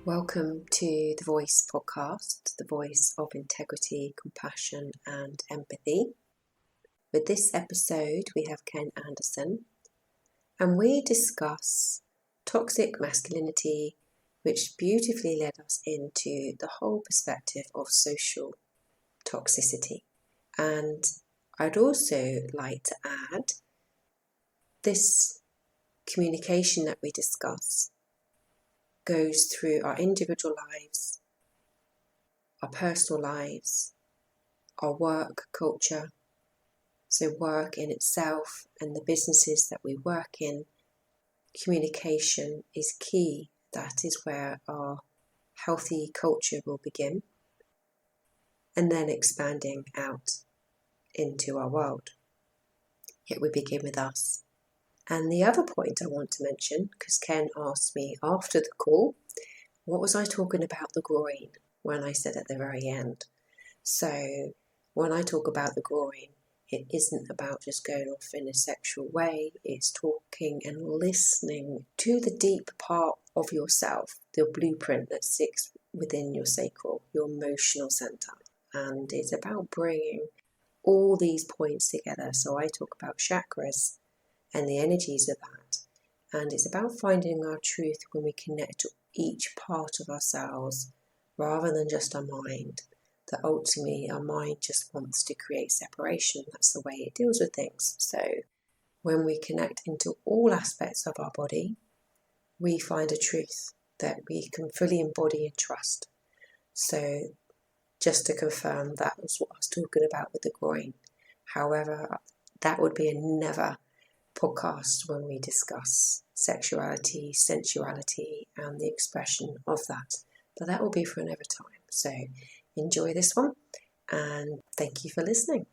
Welcome to the Voice podcast, the voice of integrity, compassion and empathy. With this episode, we have Ken Anderson, and we discuss toxic masculinity, which beautifully led us into the whole perspective of social toxicity. And I'd also like to add this communication that we discuss goes through our individual lives, our personal lives, our work culture. So work in itself and the businesses that we work in, communication is key. That is where our healthy culture will begin, and then expanding out into our world. Yet we begin with us. And the other point I want to mention, because Ken asked me after the call, what was I talking about the groin when I said at the very end? So when I talk about the groin, it isn't about just going off in a sexual way. It's talking and listening to the deep part of yourself, the blueprint that sits within your sacral, your emotional center. And it's about bringing all these points together. So I talk about chakras and the energies of that. And it's about finding our truth when we connect to each part of ourselves rather than just our mind. That ultimately our mind just wants to create separation. That's the way it deals with things. So when we connect into all aspects of our body, we find a truth that we can fully embody and trust. So just to confirm, that was what I was talking about with the groin. However, that would be another podcast when we discuss sexuality, sensuality, and the expression of that. But that will be for another time. So enjoy this one, and thank you for listening.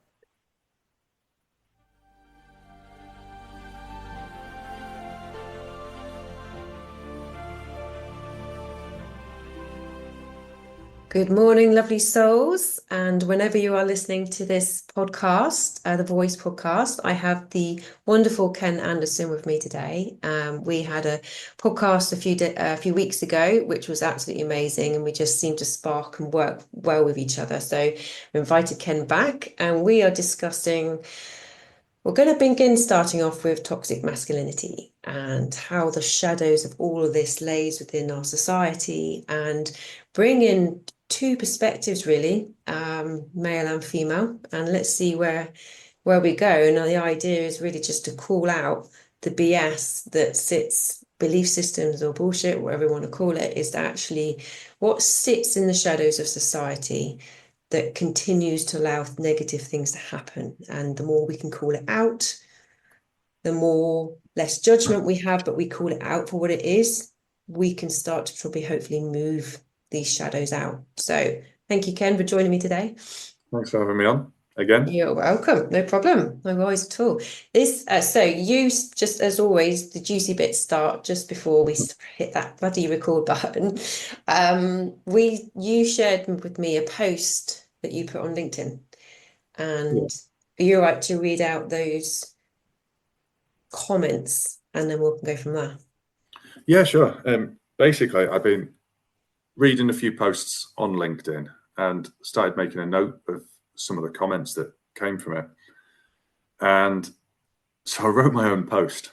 Good morning, lovely souls. And whenever you are listening to this podcast, the Voice podcast, I have the wonderful Ken Anderson with me today. We had a podcast a few weeks ago, which was absolutely amazing. And we just seemed to spark and work well with each other. So I invited Ken back, and we are discussing, we're going to begin starting off with toxic masculinity and how the shadows of all of this lays within our society, and bring in two perspectives really, male and female, and let's see where we go. Now the idea is really just to call out the BS that sits, belief systems or bullshit, whatever you want to call it, is actually what sits in the shadows of society that continues to allow negative things to happen. And the more we can call it out, the less judgment we have, but we call it out for what it is, we can start to probably hopefully move these shadows out. So thank you, Ken, for joining me today. Thanks for having me on again. You're welcome. No problem. No worries at all. So you, just as always, the juicy bits start just before we hit that bloody record button. You shared with me a post that you put on LinkedIn, and are you all right to read out those comments and then we'll go from there? Yeah, sure. Basically, I've been reading a few posts on LinkedIn and started making a note of some of the comments that came from it. And so I wrote my own post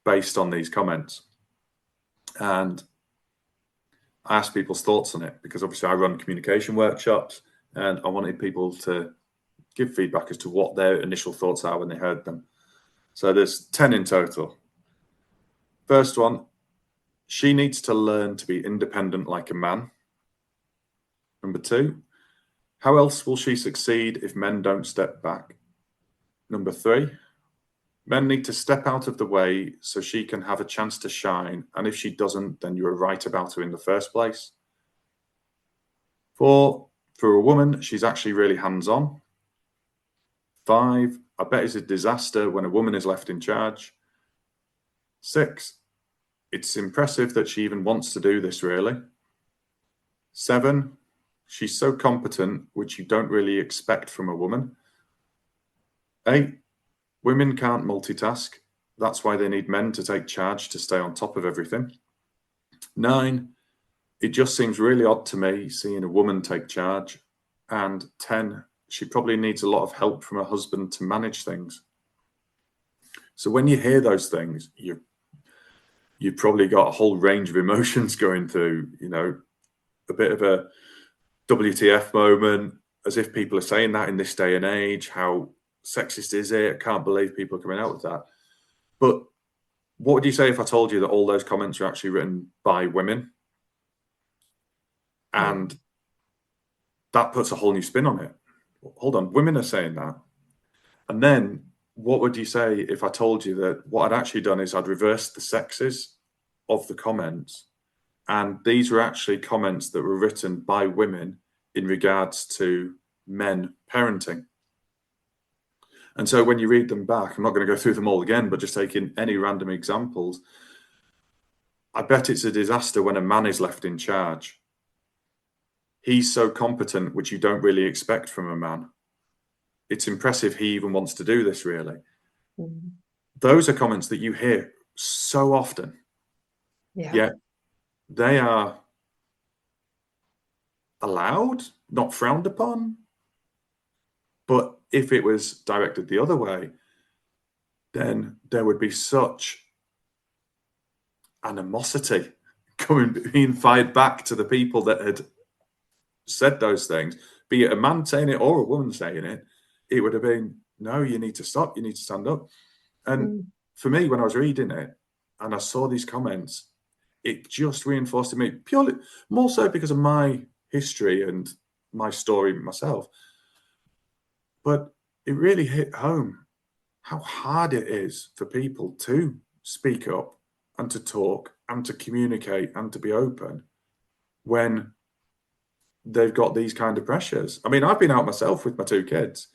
based on these comments. And I asked people's thoughts on it because obviously I run communication workshops, and I wanted people to give feedback as to what their initial thoughts are when they heard them. So there's 10 in total. First one, she needs to learn to be independent like a man. Number 2, how else will she succeed if men don't step back? Number 3, men need to step out of the way so she can have a chance to shine. And if she doesn't, then you were right about her in the first place. 4, for a woman, she's actually really hands-on. 5, I bet it's a disaster when a woman is left in charge. 6, it's impressive that she even wants to do this, really. 7, she's so competent, which you don't really expect from a woman. 8, women can't multitask. That's why they need men to take charge to stay on top of everything. 9, it just seems really odd to me seeing a woman take charge. And 10, she probably needs a lot of help from her husband to manage things. So when you hear those things, you've probably got a whole range of emotions going through, a bit of a WTF moment, as if people are saying that in this day and age. How sexist is it? I can't believe people are coming out with that. But what would you say if I told you that all those comments are actually written by women? And that puts a whole new spin on it. Hold on, women are saying that. And then what would you say if I told you that what I'd actually done is I'd reversed the sexes of the comments, and these were actually comments that were written by women in regards to men parenting. And so when you read them back, I'm not going to go through them all again, but just taking any random examples, I bet it's a disaster when a man is left in charge. He's so competent, which you don't really expect from a man. It's impressive he even wants to do this, really. Mm. Those are comments that you hear so often. Yeah. Yet they are allowed, not frowned upon. But if it was directed the other way, then there would be such animosity being fired back to the people that had said those things, be it a man saying it or a woman saying it. It would have been, no, you need to stop, you need to stand up. And for me, when I was reading it and I saw these comments, it just reinforced in me, purely more so because of my history and my story myself. But it really hit home how hard it is for people to speak up and to talk and to communicate and to be open when they've got these kind of pressures. I mean, I've been out myself with my 2 kids,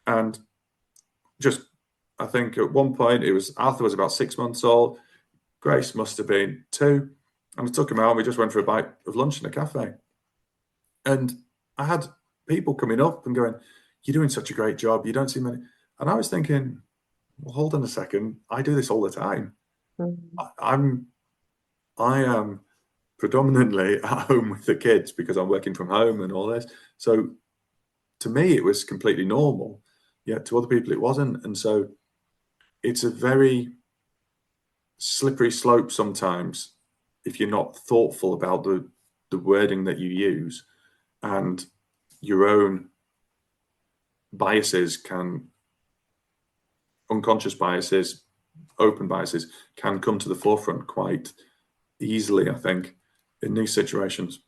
and just, I think at one point Arthur was about 6 months old, Grace must have been 2, and I took him out and we just went for a bite of lunch in a cafe. And I had people coming up and going, "You're doing such a great job, you don't seem any," and I was thinking, well, hold on a second, I do this all the time. I am predominantly at home with the kids because I'm working from home and all this. So to me, it was completely normal. Yet to other people, it wasn't. And so it's a very slippery slope sometimes if you're not thoughtful about the wording that you use, and your own biases unconscious biases, open biases can come to the forefront quite easily, I think, in these situations.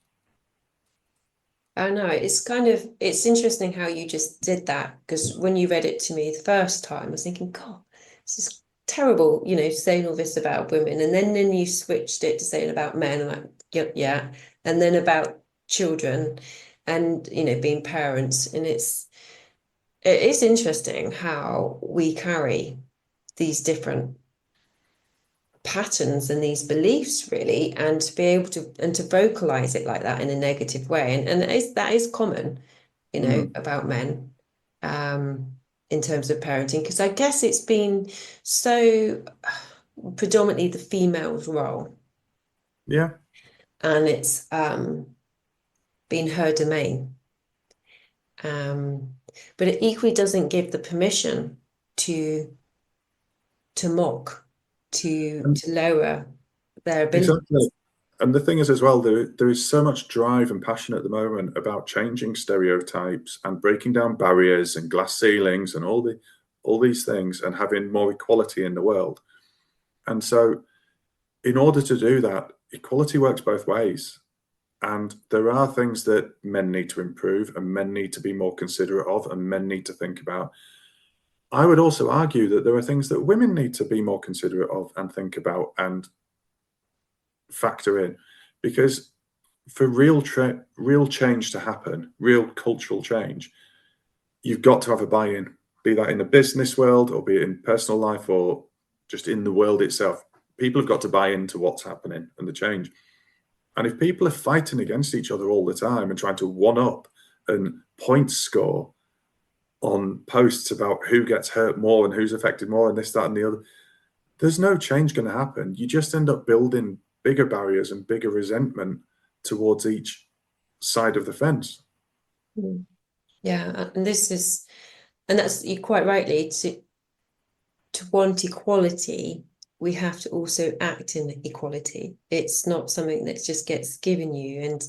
I know, it's interesting how you just did that, because when you read it to me the first time, I was thinking, God, this is terrible, saying all this about women. And then you switched it to saying about men, and like, yeah. And then about children and, being parents. And it is interesting how we carry these different patterns and these beliefs, really, and to be able to vocalize it like that in a negative way, and that is common, about men, in terms of parenting, because I guess it's been so predominantly the female's role, Yeah, and it's been her domain, but it equally doesn't give the permission to mock, to lower their ability. exactly. And the thing is as well, there is so much drive and passion at the moment about changing stereotypes and breaking down barriers and glass ceilings and all these things, and having more equality in the world. And so in order to do that, equality works both ways. And there are things that men need to improve and men need to be more considerate of and men need to think about. I would also argue that there are things that women need to be more considerate of and think about and factor in, because for real change to happen, real cultural change, you've got to have a buy-in, be that in the business world or be it in personal life or just in the world itself. People have got to buy into what's happening and the change. And if people are fighting against each other all the time and trying to one up and point score on posts about who gets hurt more and who's affected more and this, that, and the other, there's no change going to happen. You just end up building bigger barriers and bigger resentment towards each side of the fence. Yeah, and that's you quite rightly, to want equality, we have to also act in equality. It's not something that just gets given you, and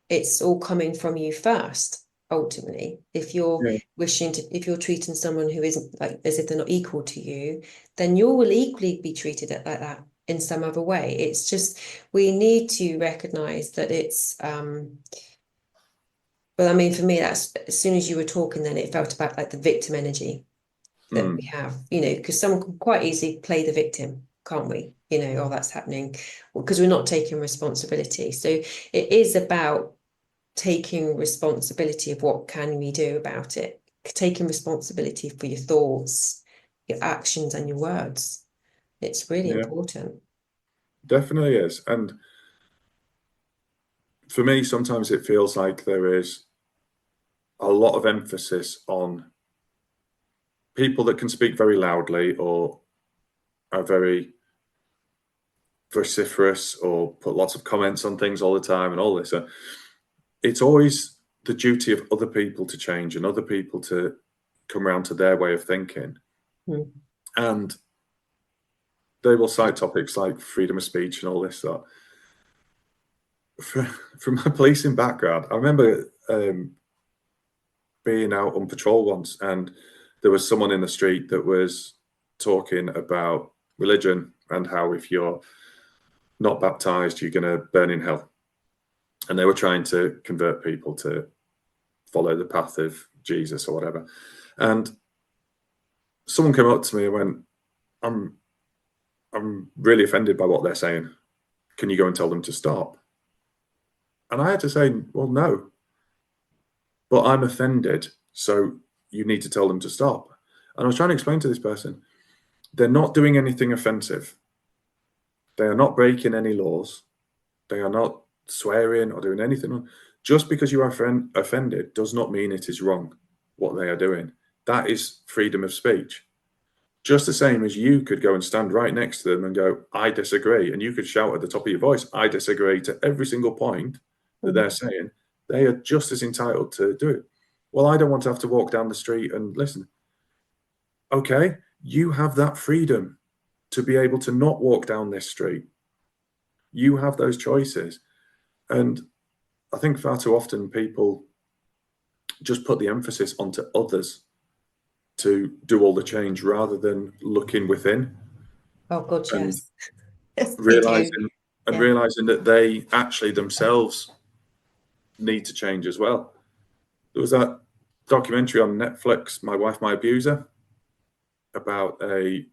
it's all coming from you first. Ultimately, if you're if you're treating someone who isn't, like, as if they're not equal to you, then you will equally be treated like that in some other way. It's just, we need to recognize that it's but I mean, for me, that's, as soon as you were talking, then it felt about like the victim energy that we have, because someone can quite easily play the victim, can't we? Oh, that's happening, because we're not taking responsibility. So it is about taking responsibility of what can we do about it, taking responsibility for your thoughts, your actions, and your words. It's really important. Definitely is. And for me, sometimes it feels like there is a lot of emphasis on people that can speak very loudly or are very vociferous or put lots of comments on things all the time and all this. It's always the duty of other people to change and other people to come around to their way of thinking. And they will cite topics like freedom of speech and all this stuff. From my policing background, I remember being out on patrol once, and there was someone in the street that was talking about religion and how if you're not baptized, you're going to burn in hell. And they were trying to convert people to follow the path of Jesus or whatever. And someone came up to me and went, I'm really offended by what they're saying. Can you go and tell them to stop? And I had to say, well, no, but I'm offended, so you need to tell them to stop. And I was trying to explain to this person, they're not doing anything offensive. They are not breaking any laws. They are not swearing or doing anything. Just because you are offended does not mean it is wrong what they are doing. That is freedom of speech. Just the same as you could go and stand right next to them and go, I disagree. And you could shout at the top of your voice, I disagree, to every single point that they're saying. They are just as entitled to do it. Well, I don't want to have to walk down the street and listen. Okay, you have that freedom to be able to not walk down this street. You have those choices. And I think far too often people just put the emphasis onto others to do all the change rather than looking within. Oh God, yes. Realizing that they actually themselves need to change as well. There was that documentary on Netflix, My Wife, My Abuser, about a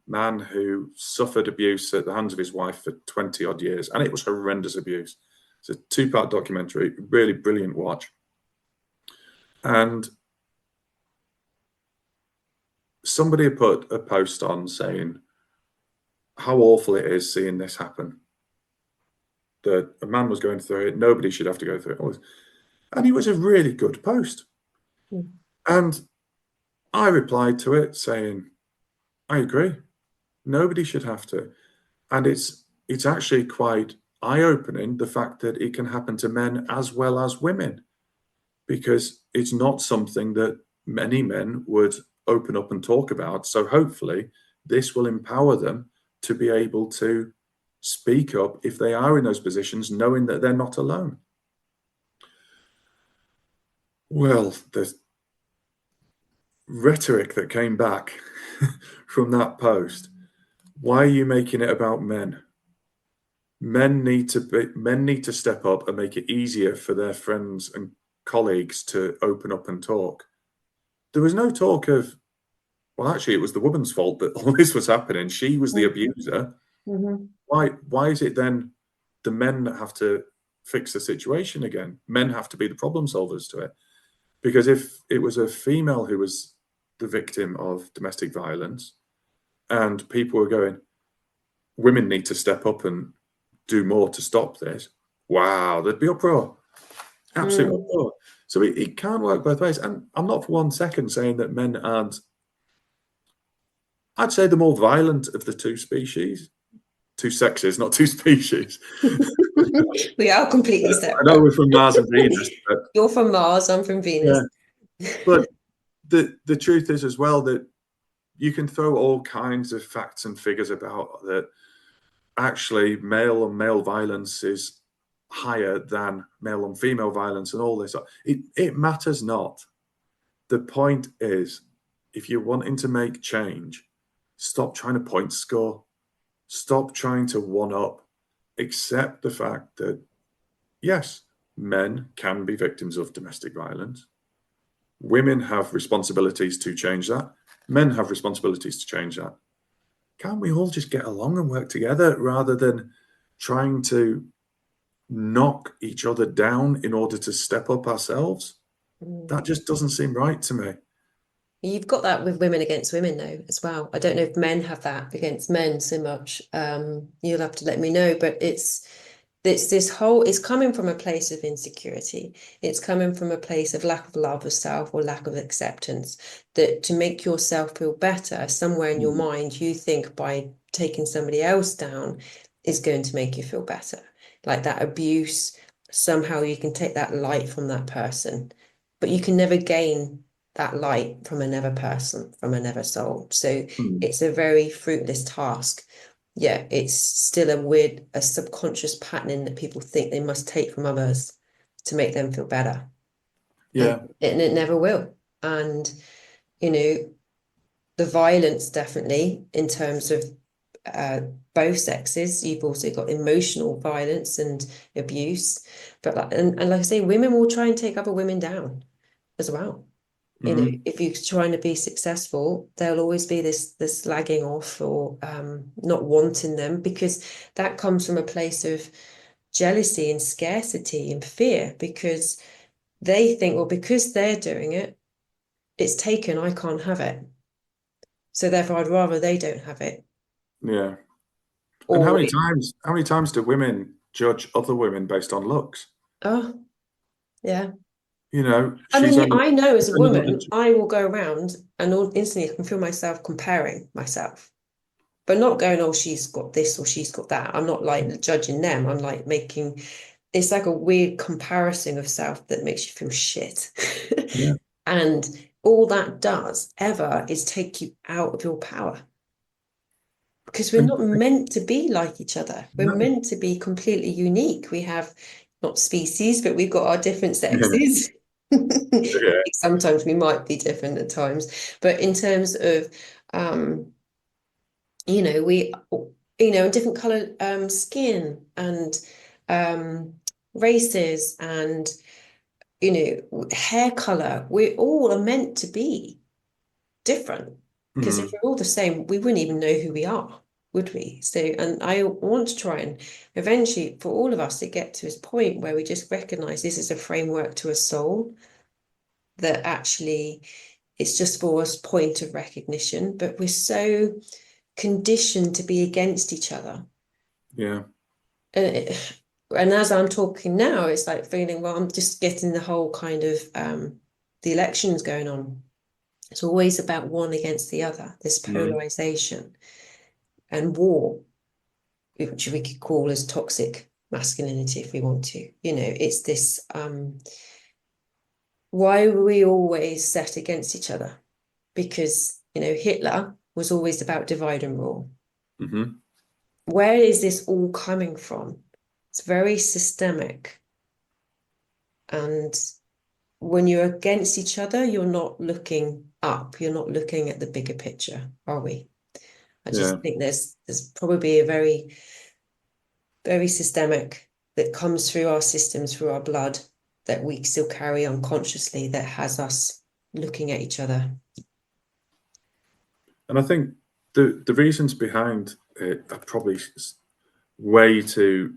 man who suffered abuse at the hands of his wife for 20 odd years, and it was horrendous abuse. It's a 2-part documentary, really brilliant watch. And somebody put a post on saying how awful it is seeing this happen. That a man was going through it, nobody should have to go through it. And it was a really good post. And I replied to it saying, I agree. Nobody should have to. And it's actually quite eye-opening, the fact that it can happen to men as well as women, because it's not something that many men would open up and talk about. So hopefully this will empower them to be able to speak up if they are in those positions, knowing that they're not alone. Well, the rhetoric that came back from that post, why are you making it about men? Men need to step up and make it easier for their friends and colleagues to open up and talk. There was no talk of, well, actually, it was the woman's fault that all this was happening. She was the abuser. Why is it then the men that have to fix the situation again? Men have to be the problem solvers to it. Because if it was a female who was the victim of domestic violence and people were going, women need to step up and do more to stop this, wow, there'd be uproar. Absolute uproar. So it can't work both ways. And I'm not for 1 second saying that men aren't, I'd say, the more violent of the two species. Two sexes, not two species. We are completely I separate. know we're from Mars and Venus, but You're from Mars, I'm from Venus. But the truth is as well that you can throw all kinds of facts and figures about that. Actually, male on male violence is higher than male on female violence, and all this. It matters not. The point is, if you're wanting to make change, stop trying to point score. Stop trying to one up. Accept the fact that, yes, men can be victims of domestic violence. Women have responsibilities to change that. Men have responsibilities to change that. Can't we all just get along and work together rather than trying to knock each other down in order to step up ourselves? That just doesn't seem right to me. You've got that with women against women, though, as well. I don't know if men have that against men so much. You'll have to let me know, but it's this whole, it's coming from a place of insecurity. It's coming from a place of lack of love of self or lack of acceptance, that to make yourself feel better, somewhere in your mind, you think by taking somebody else down is going to make you feel better. Like that abuse, somehow you can take that light from that person, but you can never gain that light from another person, from another soul. So it's a very fruitless task. Yeah, it's still a subconscious pattern that people think they must take from others to make them feel better. Yeah. And it never will. And, you know, the violence definitely in terms of both sexes, you've also got emotional violence and abuse. But and like I say, women will try and take other women down as well. You know, if you're trying to be successful, there'll always be this lagging off or not wanting them, because that comes from a place of jealousy and scarcity and fear, because they think, well, because they're doing it, it's taken, I can't have it. So therefore, I'd rather they don't have it. Yeah. And Or how many times do women judge other women based on looks? oh, yeah. You know, I she's mean, only I know as a another. woman, I will go around and instantly I can feel myself comparing myself. But not going, oh, she's got this or she's got that. I'm not like judging them. I'm like making, it's like a weird comparison of self that makes you feel shit. Yeah. And all that does ever is take you out of your power. Because we're And not meant to be like each other. We're no. meant to be completely unique. We have not species, but we've got our different Yeah. sexes. Yeah. Sometimes we might be different at times. But in terms of you know, different colored skin and races and, hair color. We all are meant to be different, because if we're all the same, we wouldn't even know who we are, would we? So, and I want to try and eventually for all of us to get to this point where we just recognize this is a framework to a soul, that actually it's just for us point of recognition, but we're so conditioned to be against each other. Yeah. And as I'm talking now, it's like feeling, well, I'm just getting the whole kind of the elections going on. It's always about one against the other, this polarization and war, which we could call as toxic masculinity if we want to. It's this why were we always set against each other? Because, Hitler was always about divide and rule. Where is this all coming from? It's very systemic. And when you're against each other, you're not looking up. You're not looking at the bigger picture, are we? I just think there's probably a very, very systemic that comes through our systems, through our blood, that we still carry unconsciously, that has us looking at each other. And I think the reasons behind it are probably way too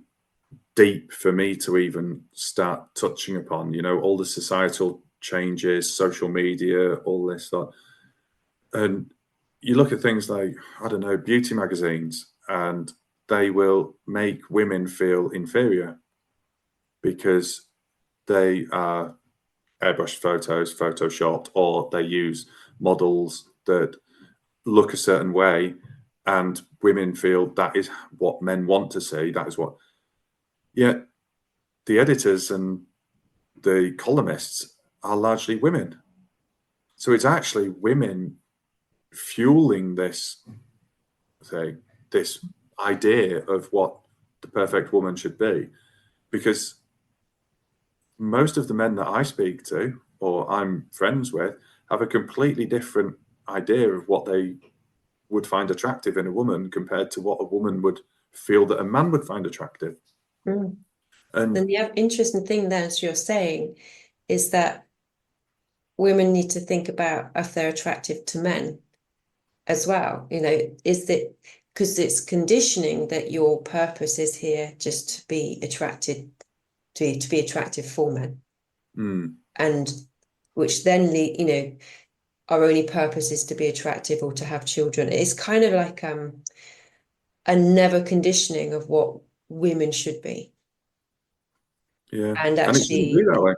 deep for me to even start touching upon. All the societal changes, social media, all this stuff. And you look at things like, I don't know, beauty magazines, and they will make women feel inferior because they are airbrushed photos, photoshopped, or they use models that look a certain way, and women feel that is what men want to see. That is what, Yet the editors and the columnists are largely women. So it's actually women fueling this, say, this idea of what the perfect woman should be. Because most of the men that I speak to or I'm friends with have a completely different idea of what they would find attractive in a woman compared to what a woman would feel that a man would find attractive. Mm. And the interesting thing there, as you're saying, is that women need to think about if they're attractive to men as well. Is that because it's conditioning that your purpose is here just to be attracted to be attractive for men, and which then our only purpose is to be attractive or to have children. It's kind of like a never conditioning of what women should be. yeah, And and it shouldn't be actually, that way.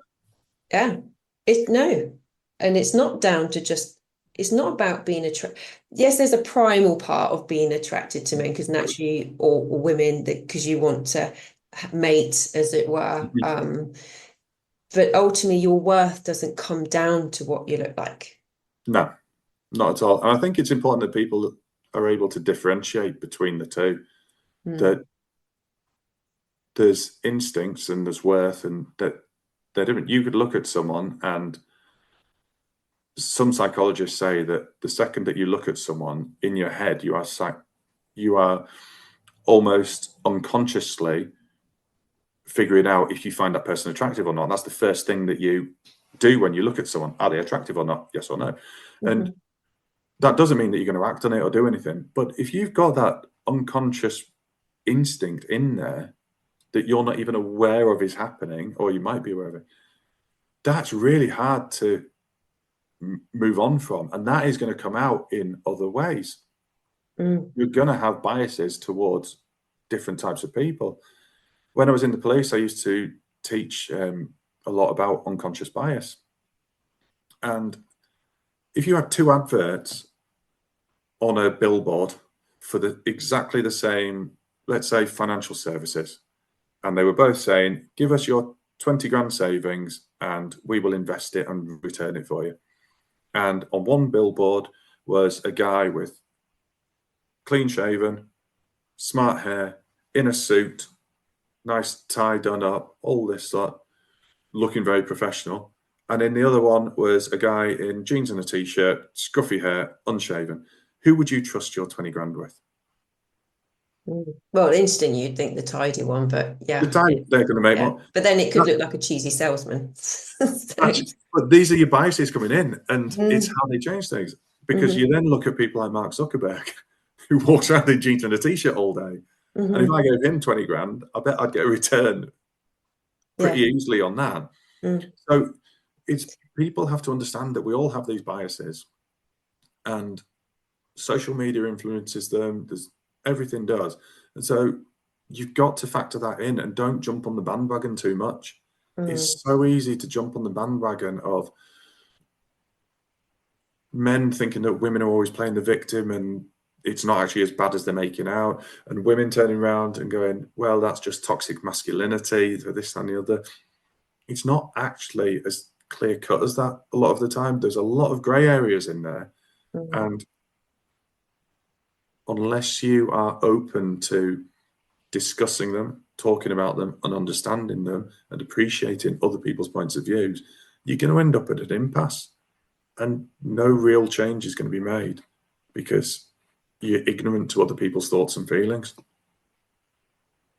yeah, and it's not down to just, it's not about being attracted. Yes, there's a primal part of being attracted to men because naturally, or women, because you want to mate, as it were. But ultimately, your worth doesn't come down to what you look like. No, not at all. And I think it's important that people are able to differentiate between the two. That there's instincts and there's worth, and that they're different. You could look at someone, and some psychologists say that the second that you look at someone, in your head, you are almost unconsciously figuring out if you find that person attractive or not. That's the first thing that you do when you look at someone. Are they attractive or not? Yes or no? And that doesn't mean that you're going to act on it or do anything. But if you've got that unconscious instinct in there that you're not even aware of is happening, or you might be aware of it, that's really hard to move on from. And that is going to come out in other ways. You're going to have biases towards different types of people. When I was in the police, I used to teach a lot about unconscious bias. And if you had two adverts on a billboard for exactly the same, let's say, financial services, and they were both saying, give us your 20 grand savings and we will invest it and return it for you. And on one billboard was a guy with clean shaven, smart hair, in a suit, nice tie done up, all this sort, looking very professional. And in the other one was a guy in jeans and a t-shirt, scruffy hair, unshaven. Who would you trust your 20 grand with? Well, instantly you'd think the tidy one, but yeah. The tie, they're going to make more. But then it could look like a cheesy salesman. But these are your biases coming in, and it's how they change things. Because you then look at people like Mark Zuckerberg, who walks around in jeans and a t-shirt all day. And if I gave him 20 grand, I bet I'd get a return pretty easily on that. So people have to understand that we all have these biases, and social media influences them. Everything does. And so you've got to factor that in and don't jump on the bandwagon too much. It's so easy to jump on the bandwagon of men thinking that women are always playing the victim and it's not actually as bad as they're making out, and women turning around and going, well, that's just toxic masculinity, this and the other. It's not actually as clear cut as that a lot of the time. There's a lot of grey areas in there. And unless you are open to discussing them, talking about them and understanding them and appreciating other people's points of views, you're going to end up at an impasse, and no real change is going to be made because you're ignorant to other people's thoughts and feelings.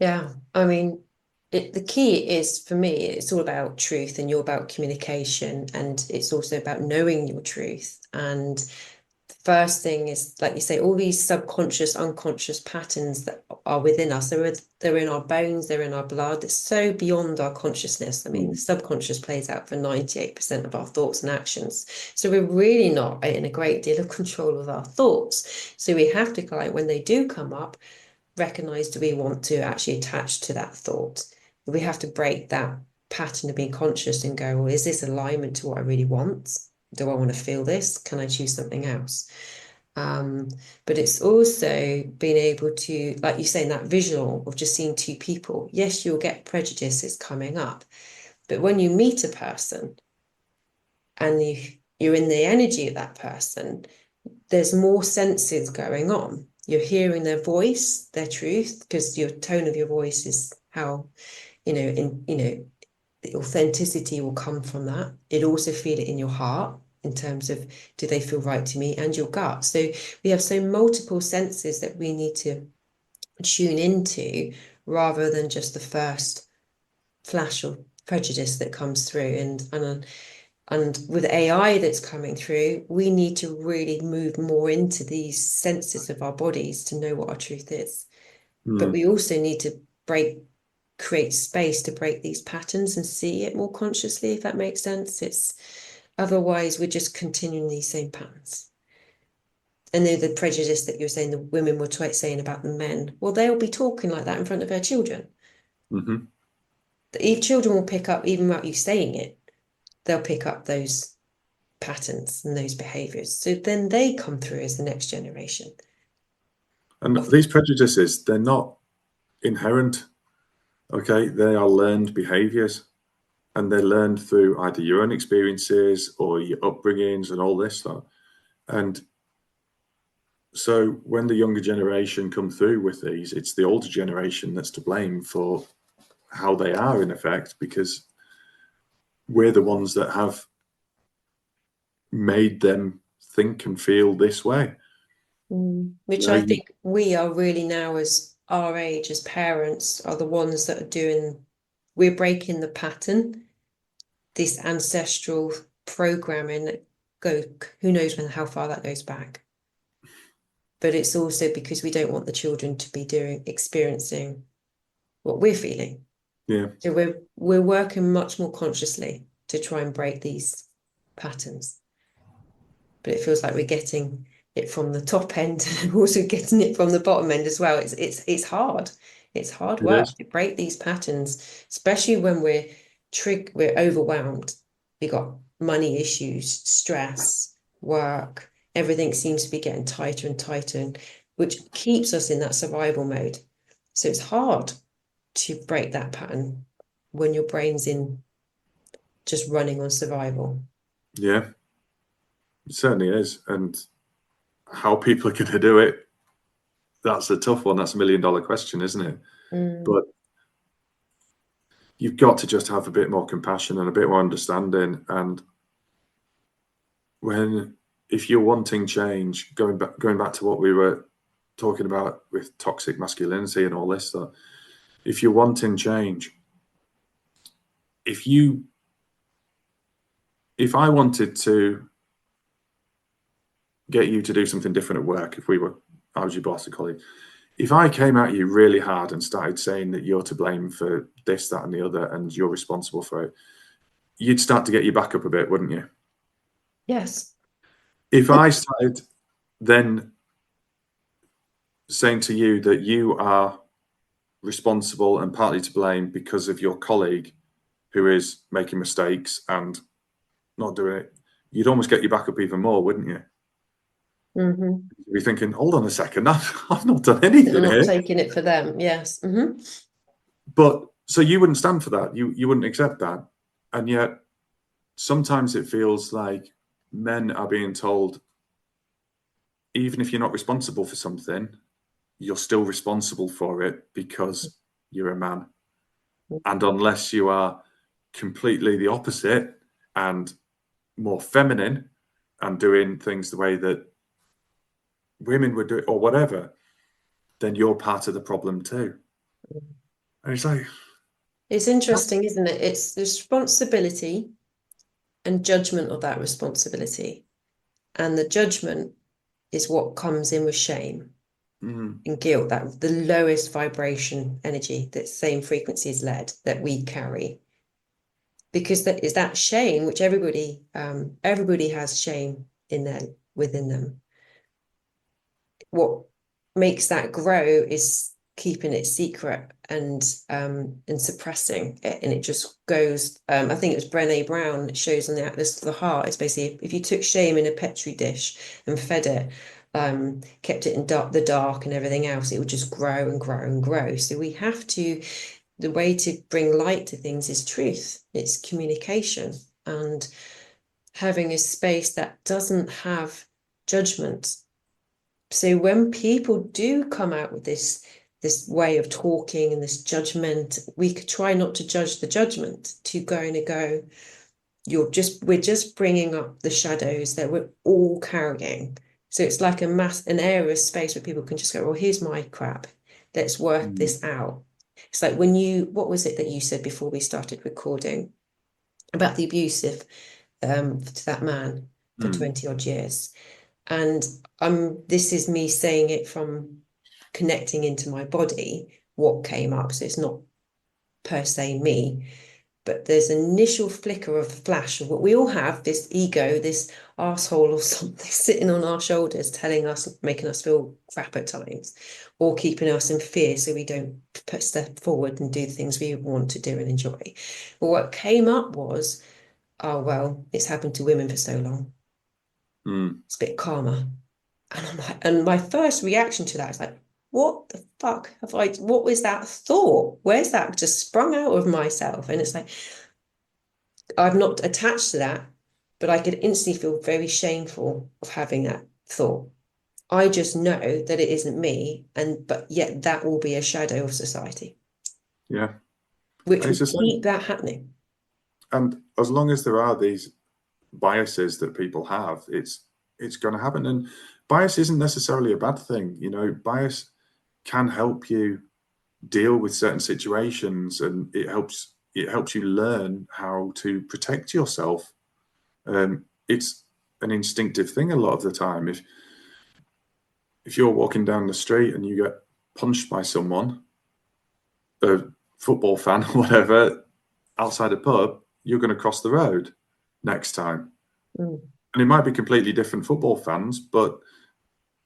Yeah, I mean, the key is, for me, it's all about truth, and you're about communication, and it's also about knowing your truth. And the first thing is, like you say, all these subconscious, unconscious patterns that are within us, they're in our bones, they're in our blood. It's so beyond our consciousness. I mean, the subconscious plays out for 98% of our thoughts and actions. So we're really not in a great deal of control of our thoughts. So we have to, like, when they do come up, recognize, do we want to actually attach to that thought? We have to break that pattern of being conscious and go, well, is this alignment to what I really want? Do I want to feel this? Can I choose something else? But it's also being able to, like you say, in that visual of just seeing two people. Yes, you'll get prejudices coming up, but when you meet a person and you're in the energy of that person, there's more senses going on. You're hearing their voice, their truth, because your tone of your voice is how, the authenticity will come from that. You'd also feel it in your heart in terms of, do they feel right to me, and your gut. So we have so multiple senses that we need to tune into rather than just the first flash of prejudice that comes through. And with AI that's coming through, we need to really move more into these senses of our bodies to know what our truth is. But we also need to create space to break these patterns and see it more consciously, if that makes sense. Otherwise we're just continuing these same patterns. And then the prejudice that you're saying the women were saying about the men, well, they'll be talking like that in front of their children. If children will pick up, even without you saying it, they'll pick up those patterns and those behaviors. So then they come through as the next generation. And these prejudices, they're not inherent. Okay, they are learned behaviors, and they're learned through either your own experiences or your upbringings and all this stuff. And so when the younger generation come through with these, it's the older generation that's to blame for how they are, in effect, because we're the ones that have made them think and feel this way. Which I think we are really now, as our age, as parents, are the ones that are we're breaking the pattern, this ancestral programming that who knows how far that goes back. But it's also because we don't want the children to be experiencing what we're feeling. Yeah. So we're working much more consciously to try and break these patterns. But it feels like we're getting it from the top end and also getting it from the bottom end as well. It's hard. It's hard work to break these patterns, especially when we're overwhelmed. We got money issues, stress, work. Everything seems to be getting tighter and tighter, which keeps us in that survival mode. So it's hard to break that pattern when your brain's in just running on survival. Yeah, it certainly is. And how people are going to do it, that's a tough one. That's $1 million question, isn't it? But you've got to just have a bit more compassion and a bit more understanding. And if you're wanting change, going back to what we were talking about with toxic masculinity and all this stuff, if you're wanting change, if I wanted to get you to do something different at work, I was your boss, a colleague, if I came at you really hard and started saying that you're to blame for this, that, and the other, and you're responsible for it, you'd start to get your back up a bit, wouldn't you? Yes. If I started then saying to you that you are responsible and partly to blame because of your colleague who is making mistakes and not doing it, you'd almost get your back up even more, wouldn't you? You'd be thinking, hold on a second, I've not done anything I'm not here. taking it for them, yes. But so you wouldn't stand for that. You wouldn't accept that. And yet sometimes it feels like men are being told, even if you're not responsible for something, you're still responsible for it because you're a man. And unless you are completely the opposite and more feminine and doing things the way that women would do it or whatever, then you're part of the problem too. And it's like, it's interesting, isn't it? It's the responsibility and judgment of that responsibility. And the judgment is what comes in with shame and guilt, that the lowest vibration energy, that same frequency as lead that we carry. Because that is that shame, which everybody has shame within them. What makes that grow is keeping it secret and suppressing it, and it just goes. I think it was Brené Brown. It shows on the Atlas of the Heart. It's basically if you took shame in a petri dish and fed it kept it in the dark and everything else, it would just grow and grow and grow. So we have to, the way to bring light to things is truth. It's communication and having a space that doesn't have judgment. So when people do come out with this way of talking and this judgment, we could try not to judge the judgment, to go, we're just bringing up the shadows that we're all carrying. So it's like an area of space where people can just go, well, here's my crap. Let's work this out. It's like what was it that you said before we started recording about the abusive to that man for 20 odd years? And this is me saying it from connecting into my body, what came up. So it's not per se me, but there's an initial flicker of flash of what we all have, this ego, this arsehole or something sitting on our shoulders, telling us, making us feel crap at times, or keeping us in fear so we don't step forward and do the things we want to do and enjoy. But what came up was, oh, well, it's happened to women for so long. It's a bit calmer. And I'm like, and my first reaction to that is like, what the fuck what was that thought? Where's that just sprung out of myself? And it's like, I'm not attached to that, but I could instantly feel very shameful of having that thought. I just know that it isn't me, but yet that will be a shadow of society. Yeah. Which will keep that happening. And as long as there are these biases that people have, it's going to happen. And bias isn't necessarily a bad thing. You know, bias can help you deal with certain situations, and it helps you learn how to protect yourself. It's an instinctive thing a lot of the time. If you're walking down the street and you get punched by someone, a football fan or whatever, outside a pub, you're going to cross the road next time. And it might be completely different football fans, but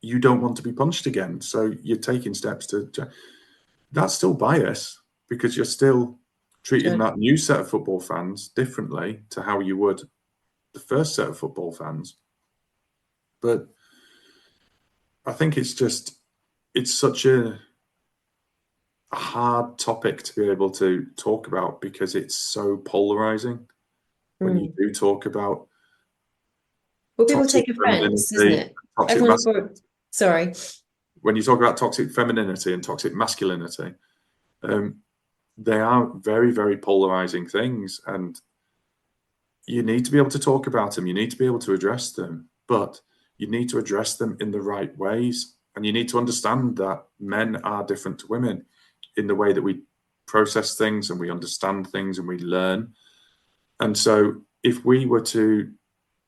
you don't want to be punched again. So you're taking steps to that's still bias, because you're still treating that new set of football fans differently to how you would the first set of football fans. But I think it's such a hard topic to be able to talk about, because it's so polarizing when you do talk about. Well, people take offense, isn't it? Sorry. When you talk about toxic femininity and toxic masculinity, they are very, very polarizing things, and you need to be able to talk about them. You need to be able to address them, but you need to address them in the right ways. And you need to understand that men are different to women in the way that we process things and we understand things and we learn. And so if we were to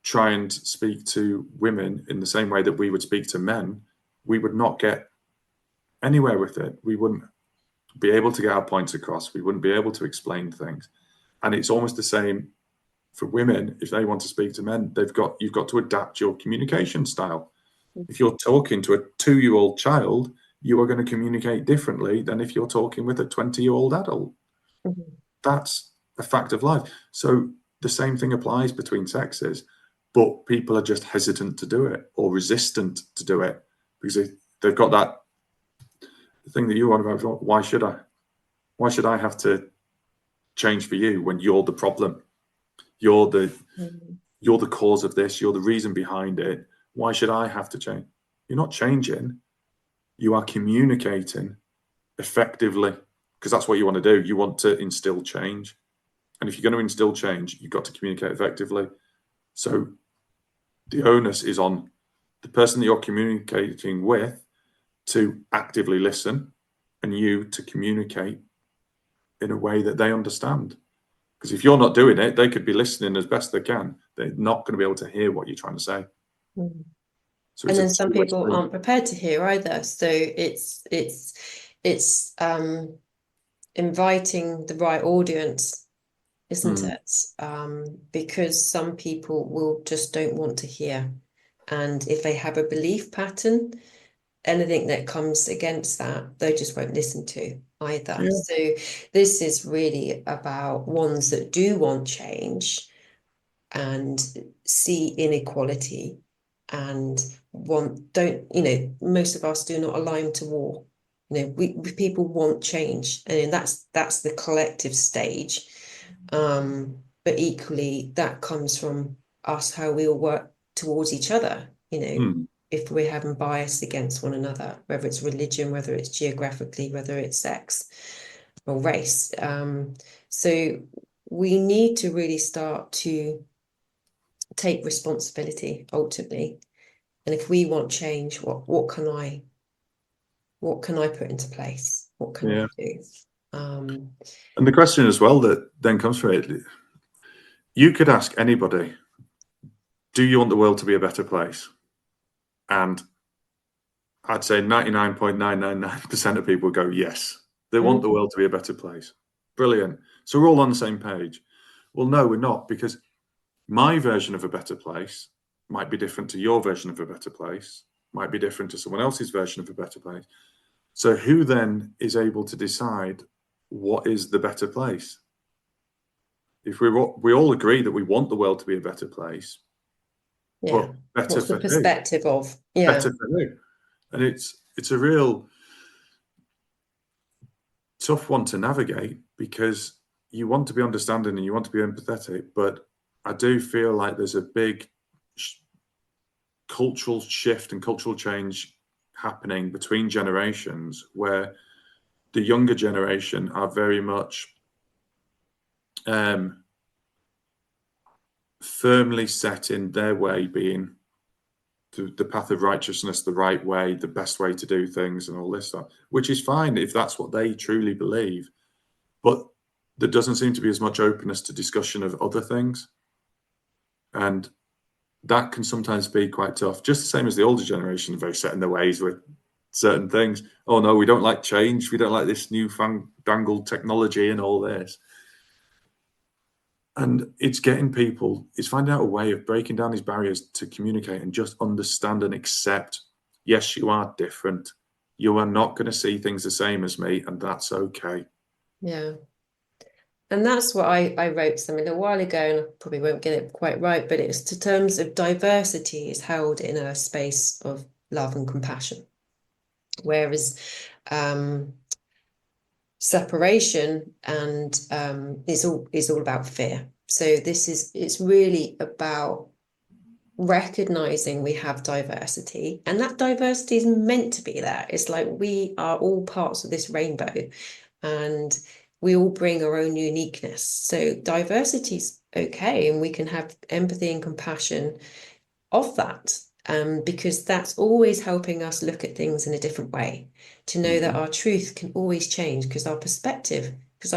try and speak to women in the same way that we would speak to men, we would not get anywhere with it. We wouldn't be able to get our points across. We wouldn't be able to explain things. And it's almost the same for women. If they want to speak to men, you've got to adapt your communication style. If you're talking to a 2-year-old child, you are going to communicate differently than if you're talking with a 20-year-old adult. That's a fact of life. So the same thing applies between sexes, but people are just hesitant to do it or resistant to do it because they've got that thing that you want about. Why should I? Why should I have to change for you when you're the problem? You're the cause of this. You're the reason behind it. Why should I have to change? You're not changing. You are communicating effectively, because that's what you want to do. You want to instill change. And if you're going to instill change, you've got to communicate effectively. So the onus is on the person that you're communicating with to actively listen, and you to communicate in a way that they understand. Because if you're not doing it, they could be listening as best they can. They're not going to be able to hear what you're trying to say. So and then some people aren't prepared to hear either. So it's inviting the right audience, isn't it? Because some people will just don't want to hear. And if they have a belief pattern, anything that comes against that, they just won't listen to either. Yeah. So this is really about ones that do want change and see inequality and most of us do not align to war. We people want change, and that's the collective stage. But equally, that comes from us, how we all work towards each other. If we're having bias against one another, whether it's religion, whether it's geographically, whether it's sex or race. So we need to really start to take responsibility ultimately. And if we want change, what can I put into place? What can I do? And the question as well that then comes from it, you could ask anybody, do you want the world to be a better place? And I'd say 99.999% of people go, yes, they want the world to be a better place. Brilliant. So we're all on the same page. Well, no, we're not, because my version of a better place might be different to your version of a better place, might be different to someone else's version of a better place. So who then is able to decide what is the better place? If we all agree that we want the world to be a better place, but better what's for the perspective who? of? Better for who? And it's a real tough one to navigate, because you want to be understanding and you want to be empathetic, but I do feel like there's a big cultural shift and cultural change happening between generations, where the younger generation are very much firmly set in their way, being the path of righteousness, the right way, the best way to do things, and all this stuff, which is fine if that's what they truly believe. But there doesn't seem to be as much openness to discussion of other things. And that can sometimes be quite tough. Just the same as the older generation are very set in their ways with certain things. Oh no, we don't like change. We don't like this newfangled technology and all this. And it's finding out a way of breaking down these barriers to communicate and just understand and accept, yes, you are different. You are not going to see things the same as me, and that's okay. Yeah. And that's what I wrote something a while ago, and I probably won't get it quite right, but it's in terms of diversity is held in a space of love and compassion. Whereas separation and is all about fear. So it's really about recognizing we have diversity, and that diversity is meant to be there. It's like we are all parts of this rainbow, and we all bring our own uniqueness. So diversity is okay, and we can have empathy and compassion of that, because that's always helping us look at things in a different way, to know that our truth can always change, because our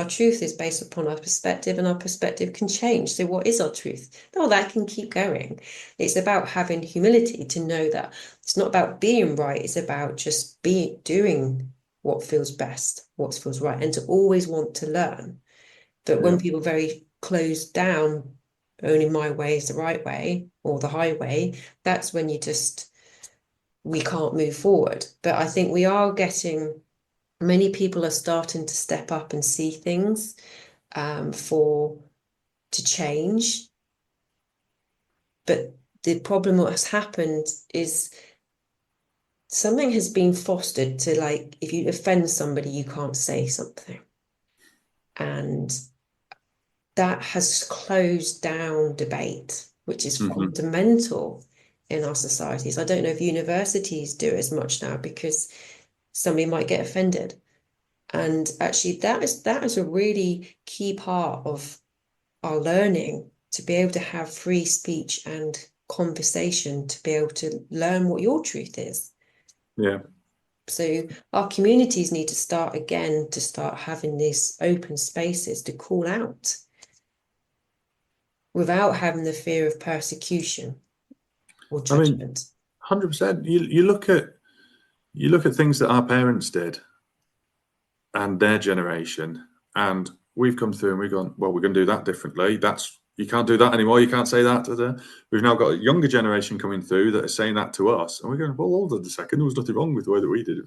truth is based upon our perspective, and our perspective can change. So what is our truth? Oh, that can keep going. It's about having humility to know that it's not about being right. It's about just doing what feels best, what feels right, and to always want to learn. But when people very closed down, only my way is the right way or the highway, that's when we can't move forward. But I think many people are starting to step up and see things to change. But the problem what has happened is something has been fostered to, like, if you offend somebody, you can't say something. And that has closed down debate, which is fundamental in our societies. I don't know if universities do as much now, because somebody might get offended. And actually that is a really key part of our learning, to be able to have free speech and conversation, to be able to learn what your truth is. Yeah. So our communities need to start having these open spaces to call out, without having the fear of persecution or judgment. I mean, 100%. You look at things that our parents did and their generation, and we've come through and we've gone, well, we're going to do that differently. You can't do that anymore. You can't say that. We've now got a younger generation coming through that are saying that to us, and we're going, well, hold on a second. There was nothing wrong with the way that we did it.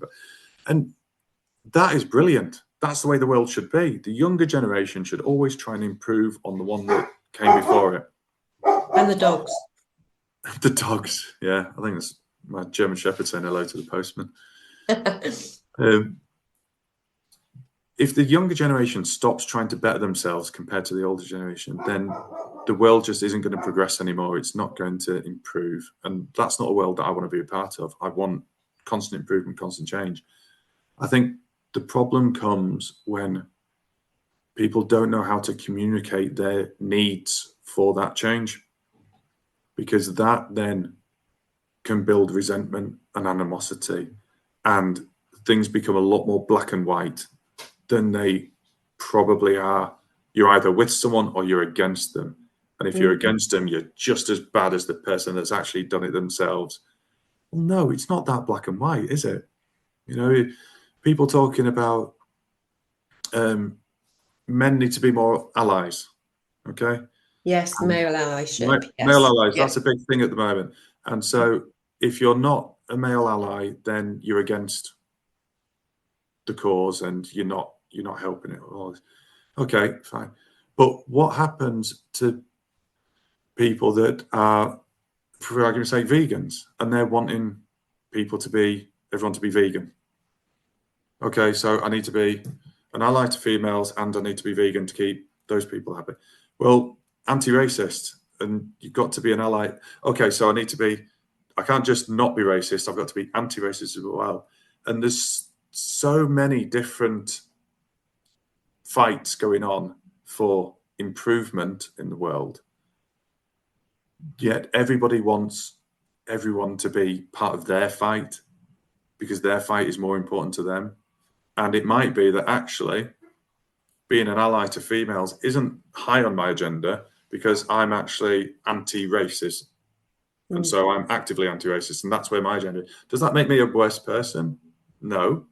And that is brilliant. That's the way the world should be. The younger generation should always try and improve on the one that came before it. And the dogs. The dogs, yeah, I think my German Shepherd saying hello to the postman. If the younger generation stops trying to better themselves compared to the older generation, then the world just isn't going to progress anymore. It's not going to improve. And that's not a world that I want to be a part of. I want constant improvement, constant change. I think the problem comes when people don't know how to communicate their needs for that change, because that then can build resentment and animosity, and things become a lot more black and white than they probably are. You're either with someone or you're against them. And if you're against them, you're just as bad as the person that's actually done it themselves. Well, no, it's not that black and white, is it? You know, people talking about men need to be more allies. Okay. Yes, male allyship. Male allies, Yes. that's a big thing at the moment. And so if you're not a male ally, then you're against the cause and you're not helping it. Okay, fine. But what happens to people that are, for argument's sake, vegans, and they're wanting everyone to be vegan? Okay, so I need to be an ally to females and I need to be vegan to keep those people happy. Well, anti-racist, and you've got to be an ally. Okay, so I can't just not be racist, I've got to be anti-racist as well. And there's so many different fights going on for improvement in the world, yet everybody wants everyone to be part of their fight because their fight is more important to them. And it might be that actually being an ally to females isn't high on my agenda because I'm actually anti-racist. And so I'm actively anti-racist, and that's where my agenda is. Does that make me a worse person? No.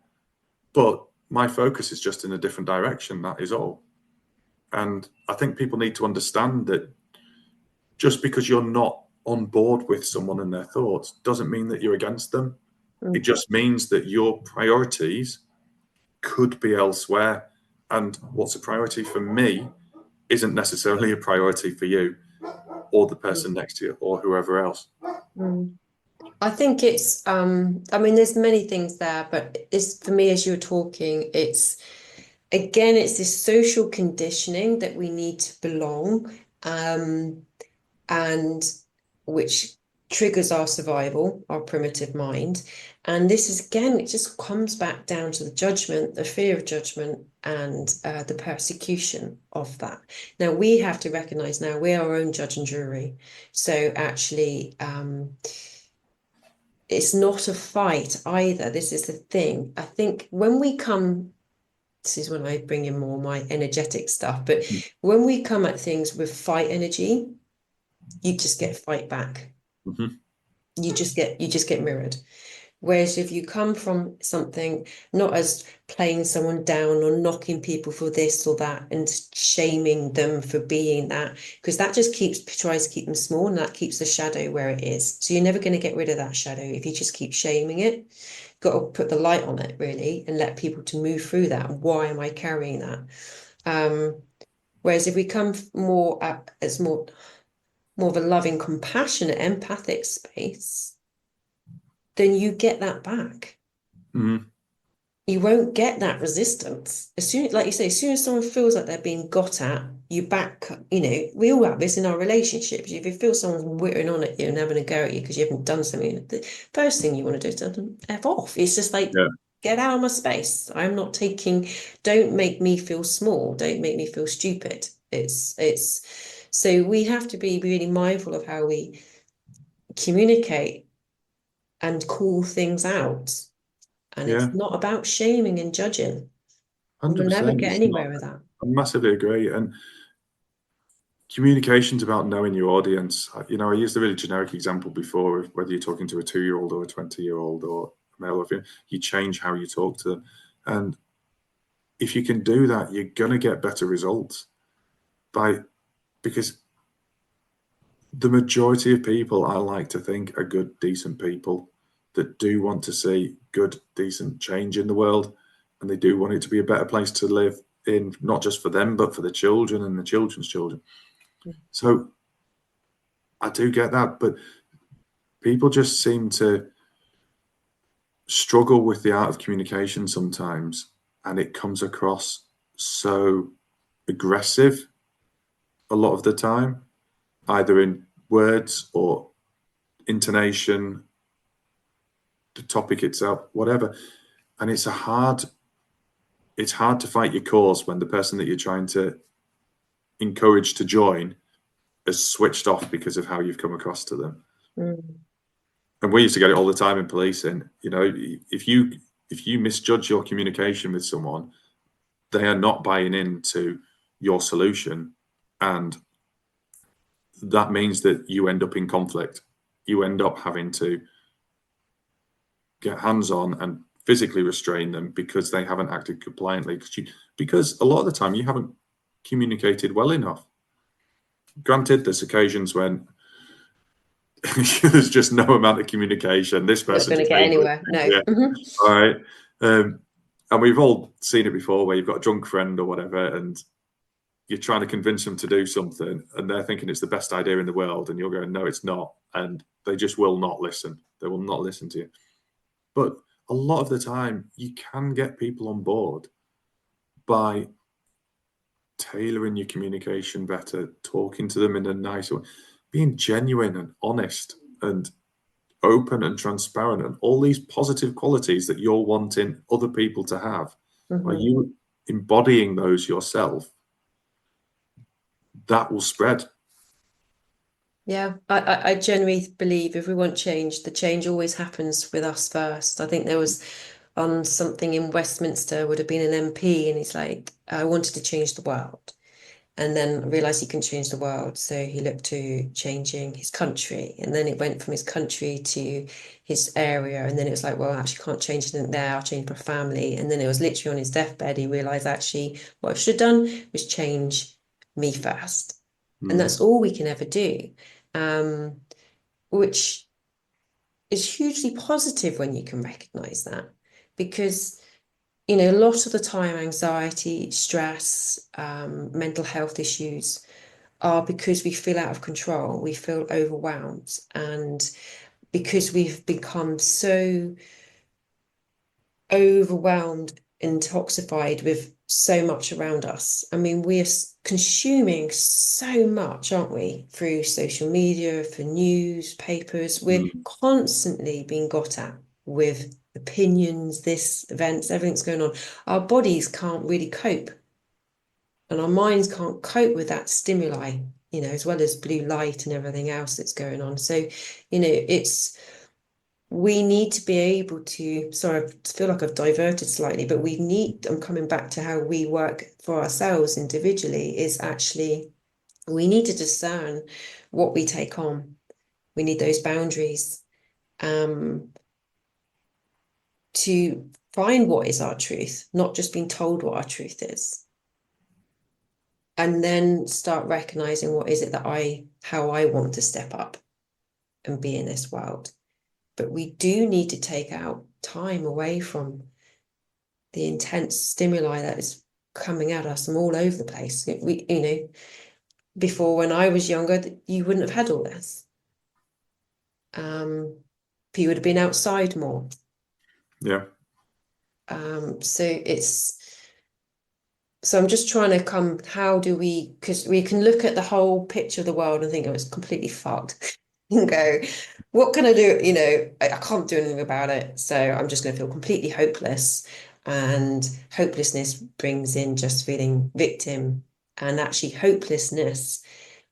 But my focus is just in a different direction, that is all. And I think people need to understand that just because you're not on board with someone and their thoughts doesn't mean that you're against them. It just means that your priorities could be elsewhere. And what's a priority for me isn't necessarily a priority for you or the person next to you or whoever else. I think it's, I mean, there's many things there, but it's, for me, as you're talking, it's this social conditioning that we need to belong, and which triggers our survival, our primitive mind. And this is, again, it just comes back down to the judgment, the fear of judgment, and the persecution of that. Now, we have to recognize now we're our own judge and jury. So actually, it's not a fight either. This is the thing. I think when we come, this is when I bring in more my energetic stuff, but when we come at things with fight energy, you just get fight back. You just get mirrored. Whereas if you come from something not as playing someone down or knocking people for this or that and shaming them for being that, because that just tries to keep them small, and that keeps the shadow where it is. So you're never going to get rid of that shadow if you just keep shaming it. You've got to put the light on it, really, and let people to move through that. Why am I carrying that? Whereas if we come more as more of a loving, compassionate, empathic space, then you get that back. You won't get that resistance. As soon, like you say, as soon as someone feels like they're being got at, you back, we all have this in our relationships. If you feel someone's whittering on at you and having a go at you because you haven't done something, the first thing you want to do is tell them F off. It's just like, get out of my space. I'm not don't make me feel small. Don't make me feel stupid. So we have to be really mindful of how we communicate and call things out. And it's not about shaming and judging. 100%. We'll never get anywhere with that. I massively agree. And communication's about knowing your audience. I used a really generic example before of whether you're talking to a 2-year-old or a 20-year-old or a male or female, you change how you talk to them. And if you can do that, you're going to get better results because the majority of people, I like to think, are good, decent people that do want to see good, decent change in the world. And they do want it to be a better place to live in, not just for them, but for the children and the children's children. So I do get that. But people just seem to struggle with the art of communication sometimes, and it comes across so aggressive a lot of the time, either in words or intonation, the topic itself, whatever. And it's hard to fight your cause when the person that you're trying to encourage to join has switched off because of how you've come across to them. And we used to get it all the time in policing. You know, if you misjudge your communication with someone, they are not buying into your solution, and that means that you end up in conflict. You end up having to get hands on and physically restrain them because they haven't acted compliantly. Because a lot of the time you haven't communicated well enough. Granted, there's occasions when there's just no amount of communication. This person's not going to get anywhere. No. Yeah. All right. And we've all seen it before, where you've got a drunk friend or whatever, and you're trying to convince them to do something, and they're thinking it's the best idea in the world, and you're going, no, it's not. And they just will not listen. They will not listen to you. But a lot of the time, you can get people on board by tailoring your communication better, talking to them in a nice way, being genuine and honest and open and transparent, and all these positive qualities that you're wanting other people to have. By you embodying those yourself, that will spread. Yeah, I genuinely believe if we want change, the change always happens with us first. I think there was on something in Westminster, would have been an MP, and he's like, I wanted to change the world. And then realized he couldn't change the world. So he looked to changing his country. And then it went from his country to his area. And then it was like, well, I actually can't change anything there. I'll change my family. And then it was literally on his deathbed. He realized actually what I should have done was change me first. And that's all we can ever do, which is hugely positive when you can recognize that. Because, you know, a lot of the time, anxiety, stress, mental health issues are because we feel out of control, we feel overwhelmed, and because we've become so overwhelmed, intoxicated with so much around us. I mean, we're consuming so much, aren't we, through social media, for newspapers. We're constantly being got at with opinions, events, everything's going on. Our bodies can't really cope, and our minds can't cope with that stimuli, you know, as well as blue light and everything else that's going on. So, you know, we need to be able to, sorry, I feel like I've diverted slightly, but I'm coming back to how we work for ourselves individually, is actually, we need to discern what we take on. We need those boundaries to find what is our truth, not just being told what our truth is. And then start recognizing what is it that how I want to step up and be in this world. But we do need to take out time away from the intense stimuli that is coming at us from all over the place. You know, before, when I was younger, you wouldn't have had all this. You would have been outside more. Yeah. So I'm just trying to how do we, because we can look at the whole picture of the world and think, oh, it's completely fucked. And go, what can I do? You know, I can't do anything about it. So I'm just going to feel completely hopeless. And hopelessness brings in just feeling victim. And actually hopelessness